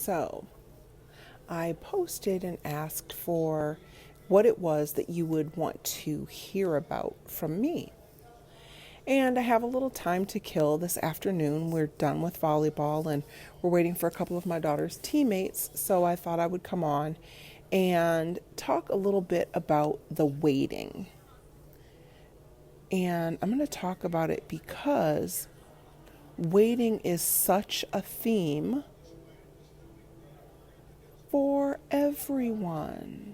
So I posted and asked for what it was that you would want to hear about from me. And I have a little time to kill this afternoon. We're done with volleyball and we're waiting for a couple of my daughter's teammates. So I thought I would come on and talk a little bit about the waiting. And I'm going to talk about it because waiting is such a theme for everyone.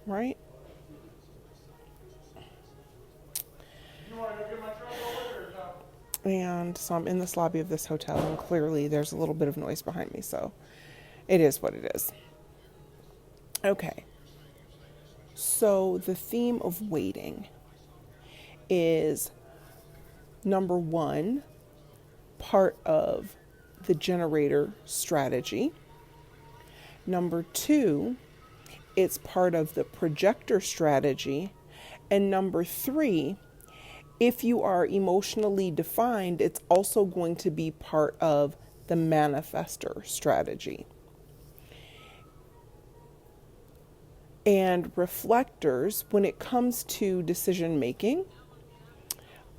Right? And so I'm in this lobby of this hotel, and clearly there's a little bit of noise behind me, so it is what it is. Okay. So the theme of waiting is, number one, part of the generator strategy. Number two, it's part of the projector strategy. And number three, if you are emotionally defined, it's also going to be part of the manifestor strategy. And reflectors, when it comes to decision making,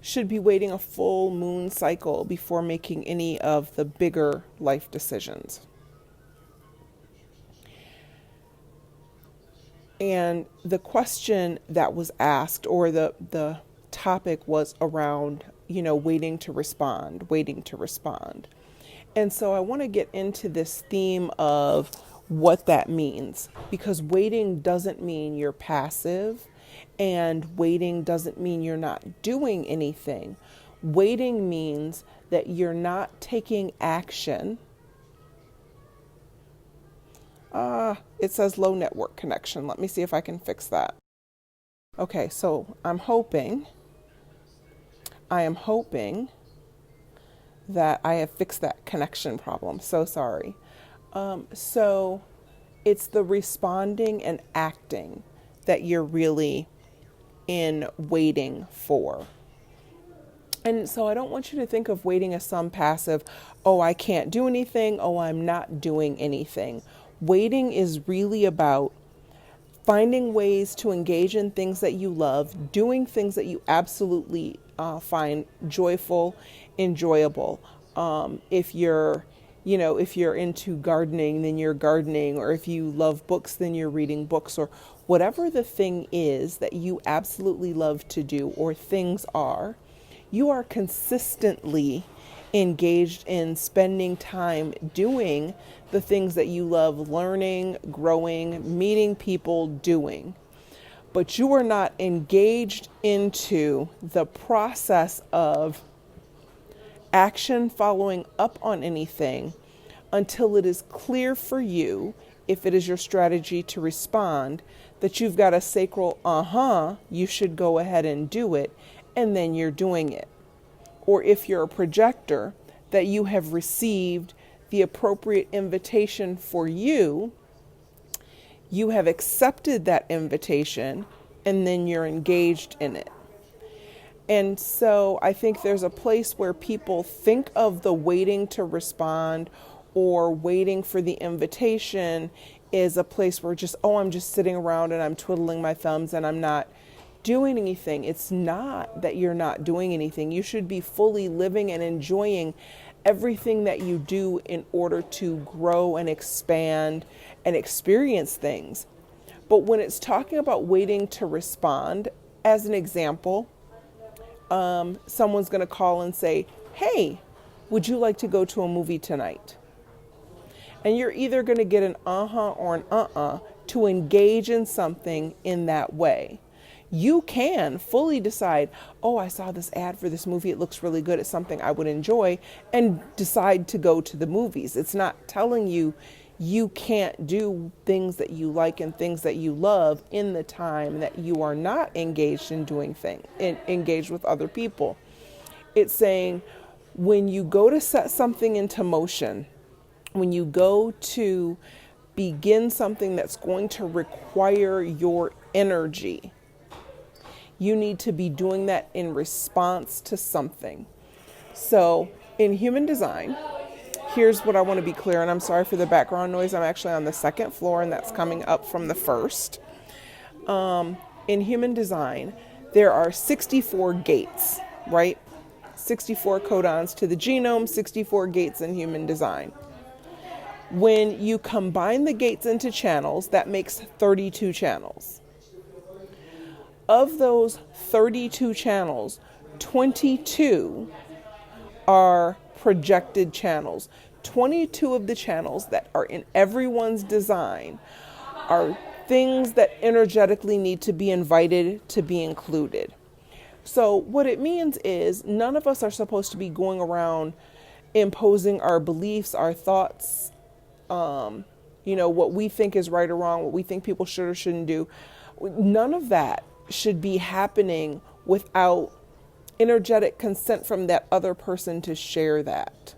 should be waiting a full moon cycle before making any of the bigger life decisions. And the question that was asked, or the topic was around, waiting to respond. And so I want to get into this theme of what that means, because waiting doesn't mean you're passive, and waiting doesn't mean you're not doing anything. Waiting means that you're not taking action. It says low network connection. Let me see if I can fix that. Okay, so I am hoping that I have fixed that connection problem. So sorry. So it's the responding and acting that you're really in waiting for. And so I don't want you to think of waiting as some passive, oh, I can't do anything, oh, I'm not doing anything. Waiting is really about finding ways to engage in things that you love, doing things that you absolutely find joyful, enjoyable. If you're into gardening, then you're gardening, or if you love books, then you're reading books, or whatever the thing is that you absolutely love to do, or things are, you are consistently engaged in spending time doing the things that you love, learning, growing, meeting people, doing. But you are not engaged into the process of action following up on anything until it is clear for you, if it is your strategy to respond, that you've got a sacral, you should go ahead and do it, and then you're doing it. Or if you're a projector, that you have received the appropriate invitation for you, you have accepted that invitation, and then you're engaged in it. And so I think there's a place where people think of the waiting to respond or waiting for the invitation is a place where I'm just sitting around and I'm twiddling my thumbs and I'm not doing anything. It's not that you're not doing anything. You should be fully living and enjoying everything that you do in order to grow and expand and experience things. But when it's talking about waiting to respond, as an example, someone's going to call and say, hey, would you like to go to a movie tonight? And you're either going to get an or an to engage in something in that way. You can fully decide, oh, I saw this ad for this movie. It looks really good. It's something I would enjoy, and decide to go to the movies. It's not telling you you can't do things that you like and things that you love in the time that you are not engaged in doing things, engaged with other people. It's saying when you go to set something into motion, when you go to begin something that's going to require your energy, you need to be doing that in response to something. So in human design, here's what I want to be clear, and I'm sorry for the background noise. I'm actually on the second floor, and that's coming up from the first. In human design, there are 64 gates, right? 64 codons to the genome, 64 gates in human design. When you combine the gates into channels, that makes 32 channels. Of those 32 channels, 22 are projected channels. 22 of the channels that are in everyone's design are things that energetically need to be invited to be included. So what it means is none of us are supposed to be going around imposing our beliefs, our thoughts, what we think is right or wrong, what we think people should or shouldn't do. None of that should be happening without energetic consent from that other person to share that.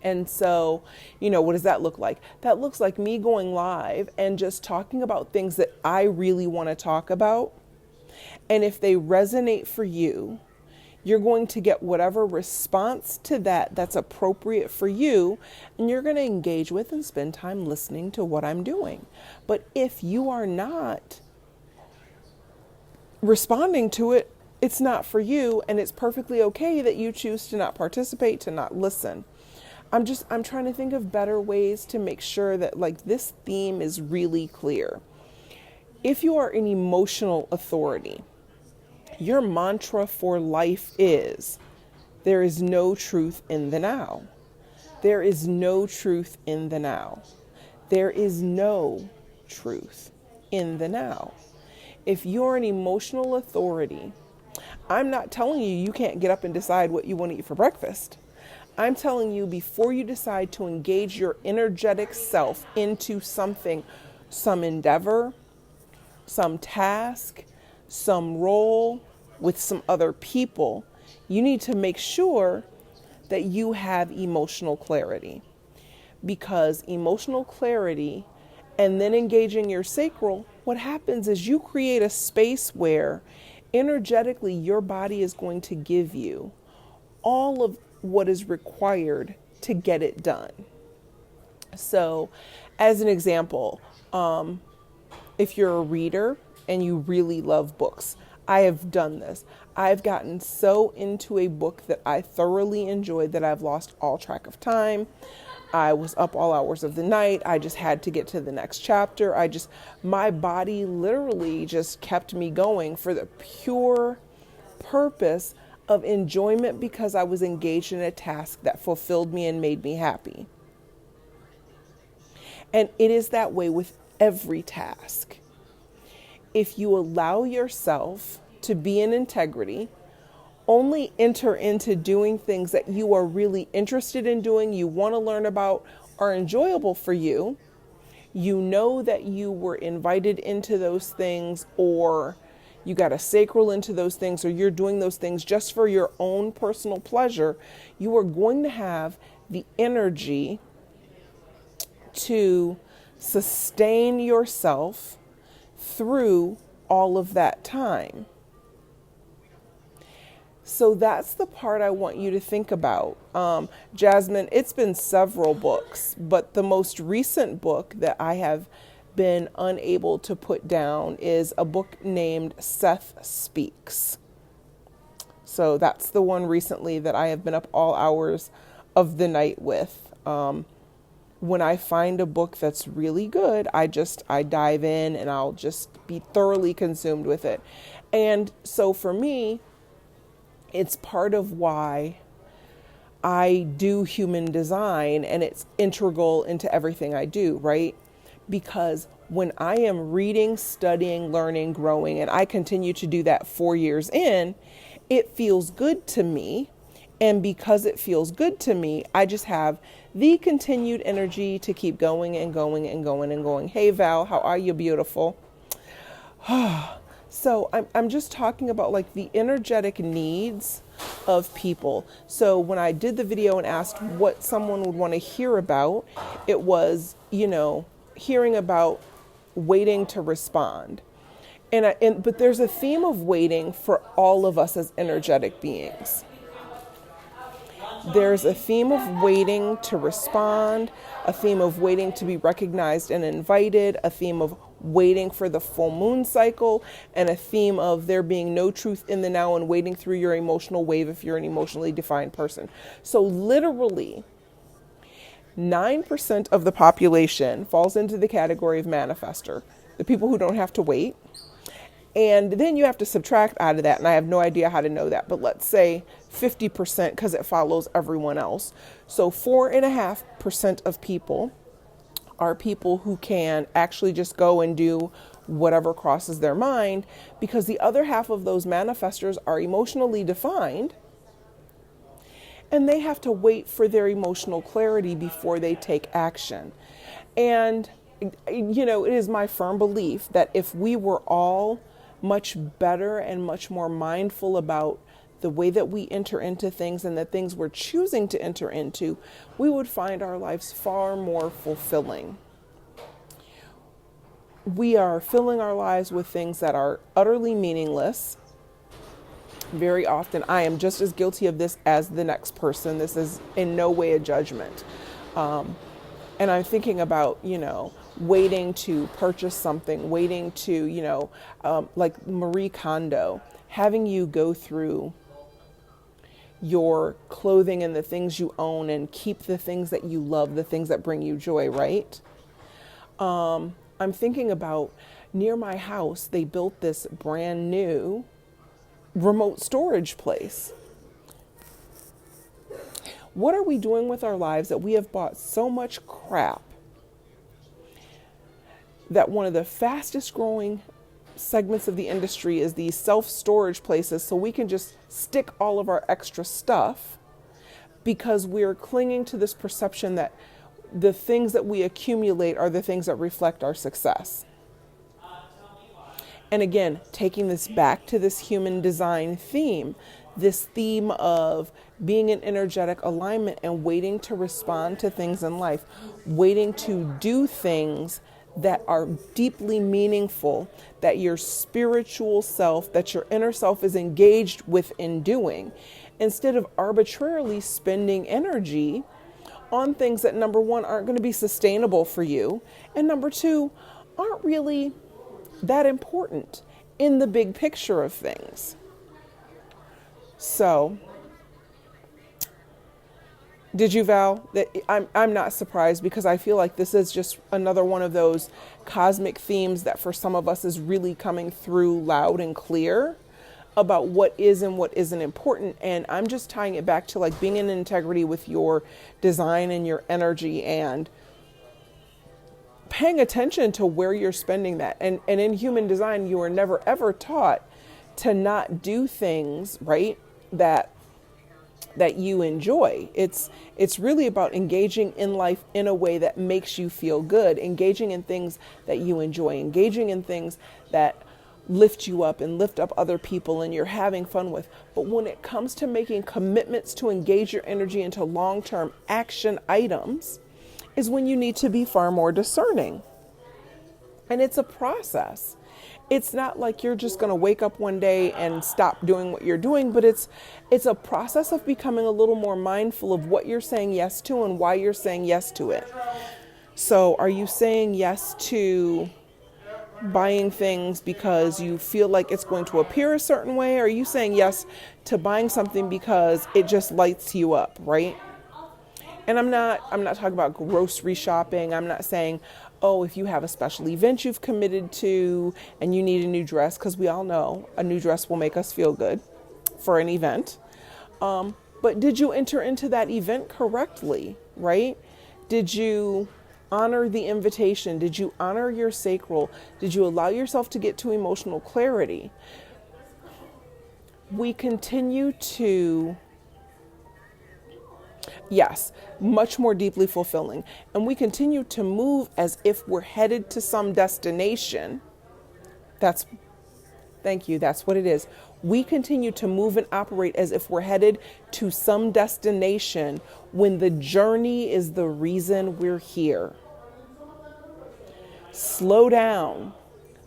And so, what does that look like? That looks like me going live and just talking about things that I really want to talk about. And if they resonate for you, you're going to get whatever response to that that's appropriate for you, and you're going to engage with and spend time listening to what I'm doing. But if you are not responding to it, it's not for you, and it's perfectly okay that you choose to not participate, to not listen. I'm trying to think of better ways to make sure that this theme is really clear. If you are an emotional authority, your mantra for life is, there is no truth in the now. There is no truth in the now. There is no truth in the now. If you're an emotional authority, I'm not telling you can't get up and decide what you want to eat for breakfast. I'm telling you, before you decide to engage your energetic self into something, some endeavor, some task, some role with some other people, you need to make sure that you have emotional clarity. Because emotional clarity and then engaging your sacral, what happens is you create a space where energetically your body is going to give you all of what is required to get it done. So, as an example, if you're a reader and you really love books, I have done this. I've gotten so into a book that I thoroughly enjoyed that I've lost all track of time. I was up all hours of the night. I just had to get to the next chapter. My body literally just kept me going for the pure purpose of enjoyment, because I was engaged in a task that fulfilled me and made me happy. And it is that way with every task. If you allow yourself to be in integrity, only enter into doing things that you are really interested in doing, you want to learn about, are enjoyable for you, you know that you were invited into those things, or you got a sacral into those things, or you're doing those things just for your own personal pleasure, you are going to have the energy to sustain yourself through all of that time. So that's the part I want you to think about. Jasmine, it's been several books, but the most recent book that I have been unable to put down is a book named Seth Speaks. So that's the one recently that I have been up all hours of the night with. When I find a book that's really good, I dive in and I'll just be thoroughly consumed with it. And so for me, it's part of why I do human design, and it's integral into everything I do, right? Because when I am reading, studying, learning, growing, and I continue to do that 4 years in, it feels good to me. And because it feels good to me, I just have the continued energy to keep going and going and going and going. Hey, Val, how are you, beautiful? So I'm just talking about the energetic needs of people. So when I did the video and asked what someone would want to hear about, it was, hearing about waiting to respond. But there's a theme of waiting for all of us as energetic beings. There's a theme of waiting to respond, a theme of waiting to be recognized and invited, a theme of waiting for the full moon cycle, and a theme of there being no truth in the now and waiting through your emotional wave if you're an emotionally defined person. So literally, 9% of the population falls into the category of manifester, the people who don't have to wait. And then you have to subtract out of that, and I have no idea how to know that, but let's say 50% because it follows everyone else. So 4.5% of people are people who can actually just go and do whatever crosses their mind, because the other half of those manifestors are emotionally defined, and they have to wait for their emotional clarity before they take action. And, you know, it is my firm belief that if we were all much better and much more mindful about the way that we enter into things and the things we're choosing to enter into, we would find our lives far more fulfilling. We are filling our lives with things that are utterly meaningless. Very often, I am just as guilty of this as the next person. This is in no way a judgment. And I'm thinking about, you know, waiting to purchase something, waiting to, you know, like Marie Kondo, having you go through your clothing and the things you own and keep the things that you love, the things that bring you joy, right? I'm thinking about near my house, they built this brand new remote storage place. What are we doing with our lives that we have bought so much crap that one of the fastest growing segments of the industry is these self-storage places, so we can just stick all of our extra stuff because we're clinging to this perception that the things that we accumulate are the things that reflect our success. And again, taking this back to this human design theme, this theme of being in energetic alignment and waiting to respond to things in life, waiting to do things that are deeply meaningful, that your spiritual self, that your inner self is engaged with in doing, instead of arbitrarily spending energy on things that, number one, aren't going to be sustainable for you, and number two, aren't really that important in the big picture of things. So, did you, Val? That I'm not surprised, because I feel like this is just another one of those cosmic themes that for some of us is really coming through loud and clear about what is and what isn't important. And I'm just tying it back to like being in integrity with your design and your energy and paying attention to where you're spending that. And in human design, you are never ever taught to not do things, right, that you enjoy. It's really about engaging in life in a way that makes you feel good, engaging in things that you enjoy, engaging in things that lift you up and lift up other people and you're having fun with. But when it comes to making commitments to engage your energy into long-term action items, is when you need to be far more discerning. And it's a process. It's not like you're just going to wake up one day and stop doing what you're doing, but it's a process of becoming a little more mindful of what you're saying yes to and why you're saying yes to it. So are you saying yes to buying things because you feel like it's going to appear a certain way? Or are you saying yes to buying something because it just lights you up, right? And I'm not talking about grocery shopping. I'm not saying, oh, if you have a special event you've committed to and you need a new dress, because we all know a new dress will make us feel good for an event. But did you enter into that event correctly, right? Did you honor the invitation? Did you honor your sacral? Did you allow yourself to get to emotional clarity? We continue to, yes, much more deeply fulfilling. And we continue to move as if we're headed to some destination. Thank you, that's what it is. We continue to move and operate as if we're headed to some destination when the journey is the reason we're here. Slow down.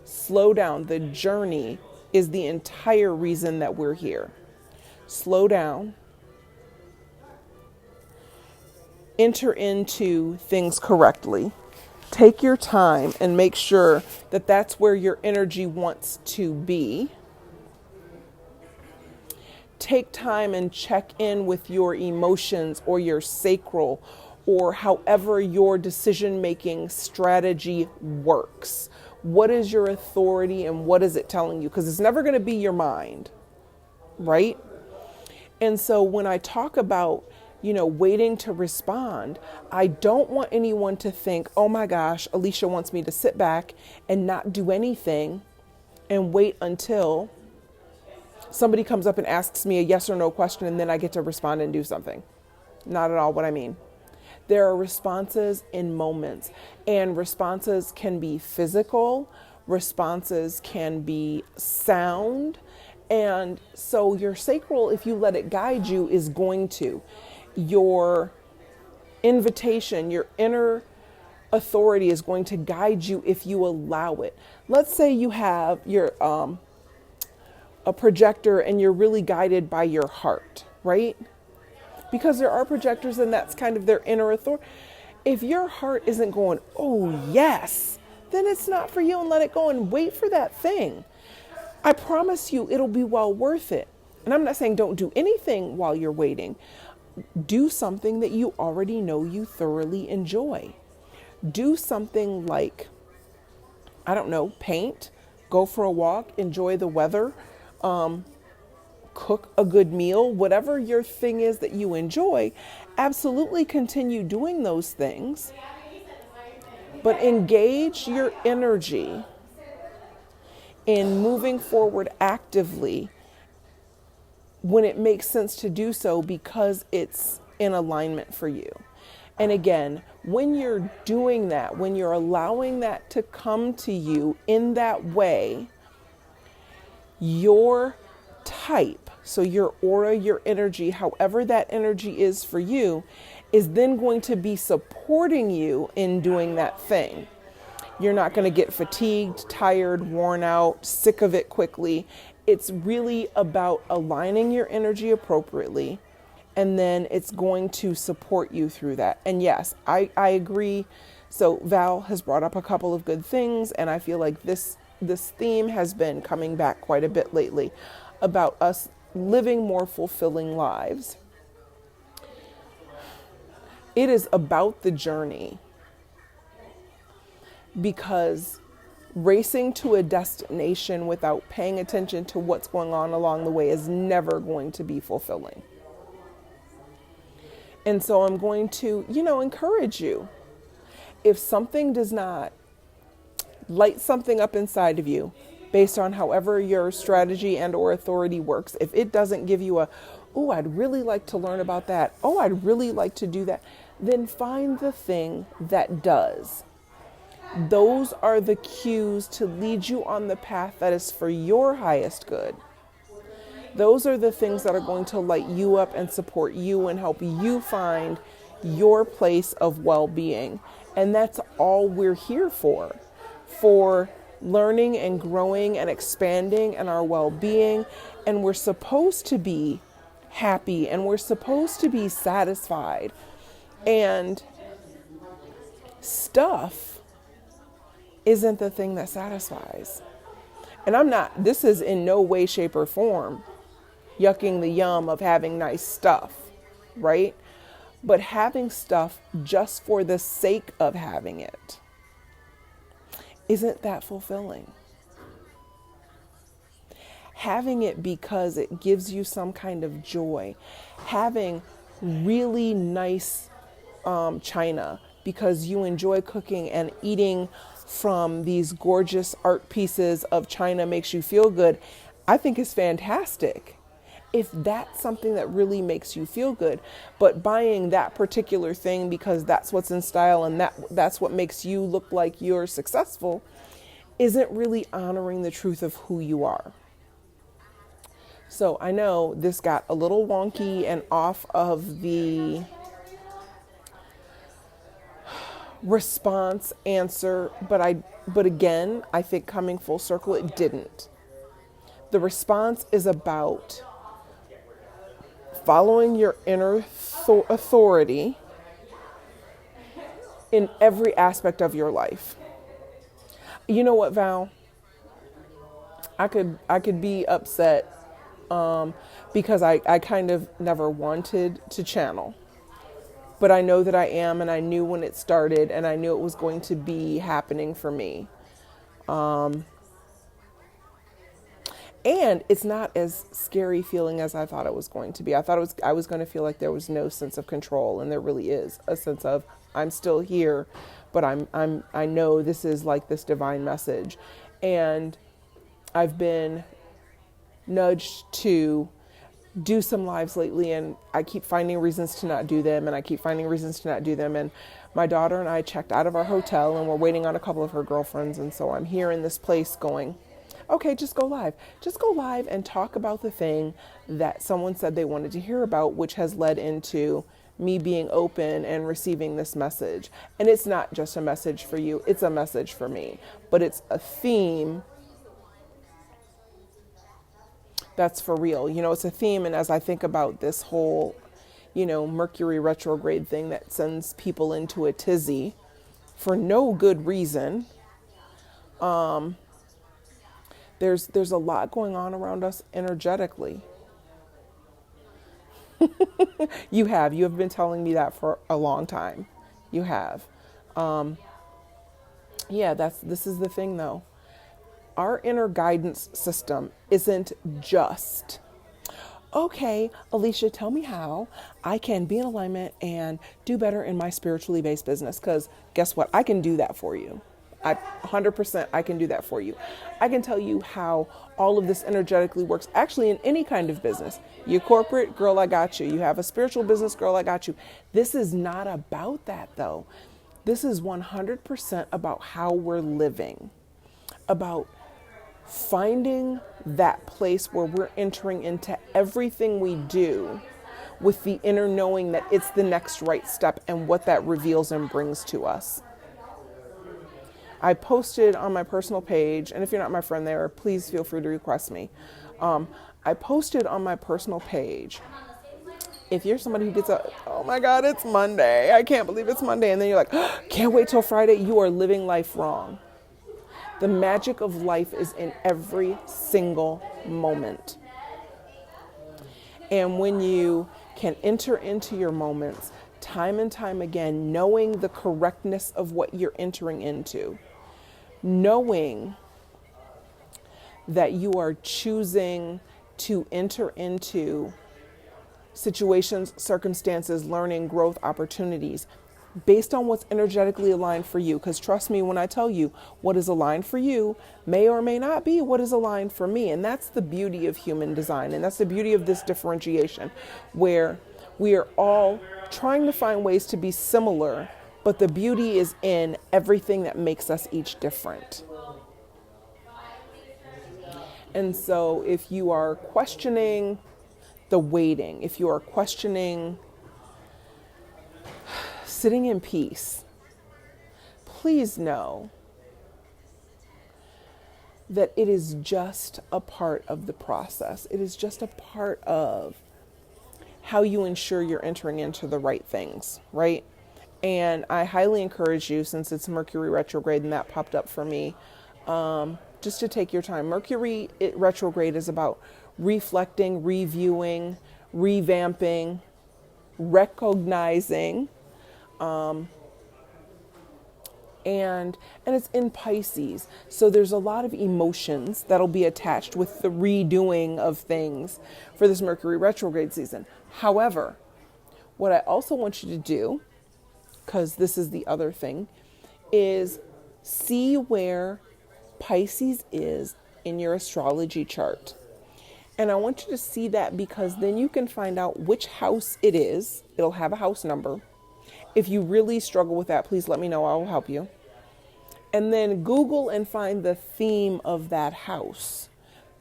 Slow down. The journey is the entire reason that we're here. Slow down. enter into things correctly. Take your time and make sure that that's where your energy wants to be. Take time and check in with your emotions or your sacral or however your decision-making strategy works. What is your authority and what is it telling you? Because it's never going to be your mind, right? And so when I talk about, waiting to respond, I don't want anyone to think, oh my gosh, Alicia wants me to sit back and not do anything and wait until somebody comes up and asks me a yes or no question and then I get to respond and do something. Not at all what I mean. There are responses in moments, and responses can be physical, responses can be sound. And so your sacral, if you let it guide you, is going to. Your invitation, your inner authority is going to guide you if you allow it. Let's say you have your a projector and you're really guided by your heart, right? Because there are projectors and that's kind of their inner authority. If your heart isn't going, oh yes, then it's not for you, and let it go and wait for that thing. I promise you it'll be well worth it. And I'm not saying don't do anything while you're waiting. Do something that you already know you thoroughly enjoy. Do something like, I don't know, paint, go for a walk, enjoy the weather, cook a good meal, whatever your thing is that you enjoy. Absolutely continue doing those things, but engage your energy in moving forward actively when it makes sense to do so because it's in alignment for you. And again, when you're doing that, when you're allowing that to come to you in that way, your type, so your aura, your energy, however that energy is for you, is then going to be supporting you in doing that thing. You're not going to get fatigued, tired, worn out, sick of it quickly. It's really about aligning your energy appropriately, and then it's going to support you through that. And yes, I agree. So Val has brought up a couple of good things, and I feel like this theme has been coming back quite a bit lately about us living more fulfilling lives. It is about the journey, because racing to a destination without paying attention to what's going on along the way is never going to be fulfilling. And so I'm going to, encourage you. If something does not light something up inside of you, based on however your strategy and or authority works, if it doesn't give you oh, I'd really like to learn about that, oh, I'd really like to do that, then find the thing that does. Those are the cues to lead you on the path that is for your highest good. Those are the things that are going to light you up and support you and help you find your place of well-being. And that's all we're here for learning and growing and expanding in our well-being. And we're supposed to be happy and we're supposed to be satisfied. And stuff isn't the thing that satisfies. And this is in no way, shape, or form yucking the yum of having nice stuff, right? But having stuff just for the sake of having it isn't that fulfilling. Having it because it gives you some kind of joy. Having really nice china because you enjoy cooking and eating from these gorgeous art pieces of china makes you feel good, I think is fantastic. If that's something that really makes you feel good, but buying that particular thing because that's what's in style and that's what makes you look like you're successful isn't really honoring the truth of who you are. So I know this got a little wonky and off of the response answer, but again, I think coming full circle, it didn't. The response is about following your inner authority in every aspect of your life. You know what, Val? I could be upset because I kind of never wanted to channel. But I know that I am, and I knew when it started, and I knew it was going to be happening for me. And it's not as scary feeling as I thought it was going to be. I was going to feel like there was no sense of control, and there really is a sense of I'm still here, but I know this is like this divine message. And I've been nudged to do some lives lately, and I keep finding reasons to not do them, and I keep finding reasons to not do them. And my daughter and I checked out of our hotel, and we're waiting on a couple of her girlfriends. And so I'm here in this place going, okay, just go live. Just go live and talk about the thing that someone said they wanted to hear about, which has led into me being open and receiving this message. And it's not just a message for you, it's a message for me, but it's a theme that's for real. It's a theme. And as I think about this whole, Mercury retrograde thing that sends people into a tizzy for no good reason, there's a lot going on around us energetically. You have been telling me that for a long time. You have. This is the thing though. Our inner guidance system isn't just, okay, Alicia, tell me how I can be in alignment and do better in my spiritually based business. Because guess what? I can do that for you. 100% I can do that for you. I can tell you how all of this energetically works actually in any kind of business. You corporate, girl, I got you. You have a spiritual business, girl, I got you. This is not about that though. This is 100% about how we're living, about finding that place where we're entering into everything we do with the inner knowing that it's the next right step and what that reveals and brings to us. I posted on my personal page, and if you're not my friend there, please feel free to request me. I posted on my personal page, if you're somebody who gets up, oh my God, it's Monday. I can't believe it's Monday. And then you're like, oh, can't wait till Friday. You are living life wrong. The magic of life is in every single moment. And when you can enter into your moments time and time again, knowing the correctness of what you're entering into, knowing that you are choosing to enter into situations, circumstances, learning, growth, opportunities, based on what's energetically aligned for you. Because trust me when I tell you, what is aligned for you may or may not be what is aligned for me. And that's the beauty of human design. And that's the beauty of this differentiation, where we are all trying to find ways to be similar, but the beauty is in everything that makes us each different. And so if you are questioning the waiting, if you are questioning sitting in peace, please know that it is just a part of the process. It is just a part of how you ensure you're entering into the right things, right? And I highly encourage you, since it's Mercury retrograde and that popped up for me, just to take your time. Mercury retrograde is about reflecting, reviewing, revamping, recognizing, and it's in Pisces. So there's a lot of emotions that'll be attached with the redoing of things for this Mercury retrograde season. However, what I also want you to do, because this is the other thing, is see where Pisces is in your astrology chart. And I want you to see that, because then you can find out which house it is. It'll have a house number. If you really struggle with that, please let me know. I will help you. And then Google and find the theme of that house,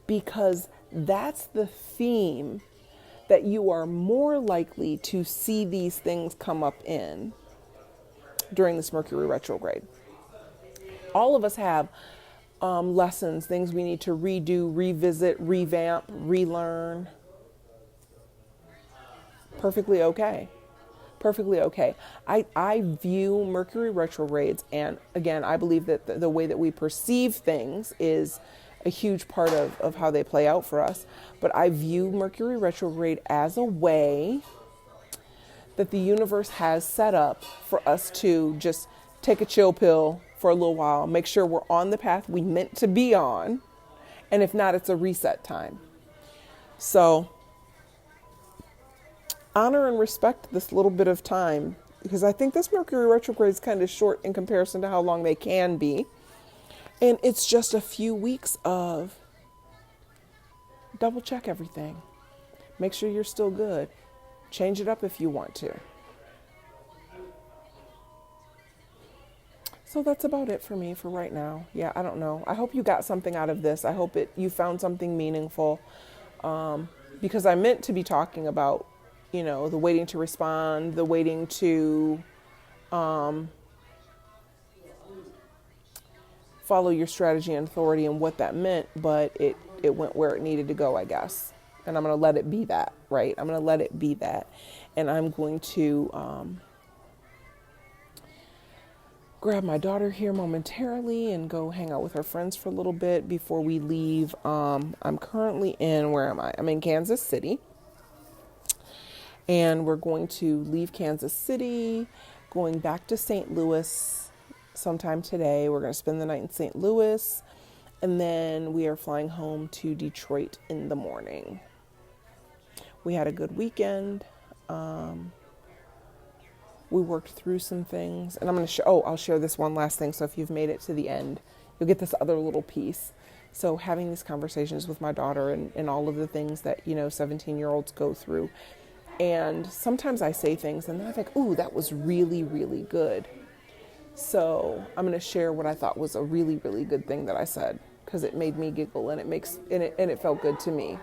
because that's the theme that you are more likely to see these things come up in during this Mercury retrograde. All of us have lessons, things we need to redo, revisit, revamp, relearn. Perfectly okay. perfectly okay. I view Mercury retrogrades, and again, I believe that the way that we perceive things is a huge part of how they play out for us. But I view Mercury retrograde as a way that the universe has set up for us to just take a chill pill for a little while, make sure we're on the path we meant to be on. And if not, it's a reset time. So honor and respect this little bit of time, because I think this Mercury retrograde is kind of short in comparison to how long they can be. And it's just a few weeks of double check everything. Make sure you're still good. Change it up if you want to. So that's about it for me for right now. Yeah, I don't know. I hope you got something out of this. I hope you found something meaningful, because I meant to be talking about, the waiting to respond, the waiting to follow your strategy and authority and what that meant, but it went where it needed to go, I guess. And I'm going to let it be that, right? I'm going to let it be that. And I'm going to grab my daughter here momentarily and go hang out with her friends for a little bit before we leave. I'm currently where am I? I'm in Kansas City. And we're going to leave Kansas City, going back to St. Louis sometime today. We're going to spend the night in St. Louis. And then we are flying home to Detroit in the morning. We had a good weekend. We worked through some things, and I'm going to I'll share this one last thing. So if you've made it to the end, you'll get this other little piece. So having these conversations with my daughter and all of the things that, 17-year-olds go through. And sometimes I say things and then I think, ooh, that was really, really good. So I'm going to share what I thought was a really, really good thing that I said, because it made me giggle and it felt good to me.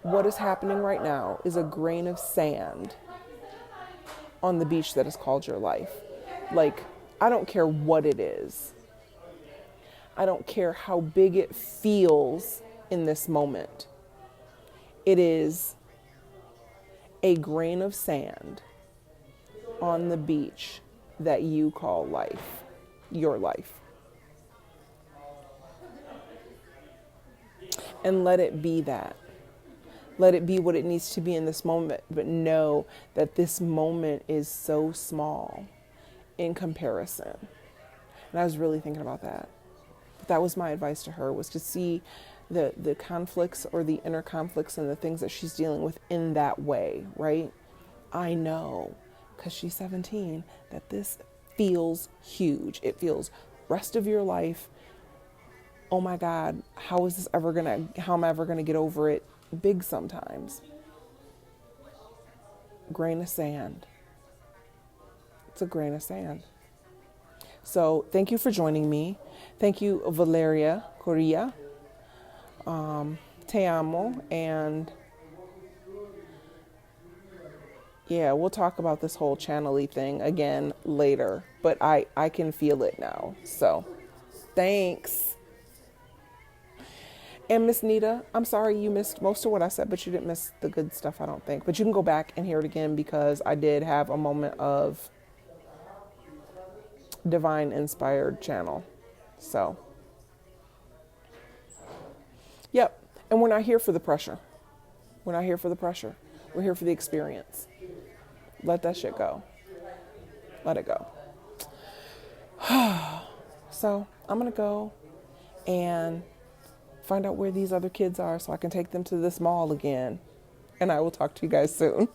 What is happening right now is a grain of sand on the beach that is called your life. Like, I don't care what it is. I don't care how big it feels in this moment. It is a grain of sand on the beach that you call life, your life. And let it be that. Let it be what it needs to be in this moment, but know that this moment is so small in comparison. And I was really thinking about that. But that was my advice to her, was to see the conflicts or the inner conflicts and the things that she's dealing with in that way, right? I know, because she's 17, that this feels huge. It feels rest of your life. Oh my God, how am I ever gonna get over it? Big sometimes. Grain of sand. It's a grain of sand. So thank you for joining me. Thank you, Valeria Correa. Te amo. And yeah, we'll talk about this whole channel-y thing again later, but I can feel it now. So thanks. And Miss Nita, I'm sorry you missed most of what I said, but you didn't miss the good stuff, I don't think. But you can go back and hear it again, because I did have a moment of divine inspired channel. So, yep. And we're not here for the pressure. We're not here for the pressure. We're here for the experience. Let that shit go. Let it go. So I'm going to go and find out where these other kids are so I can take them to this mall again. And I will talk to you guys soon.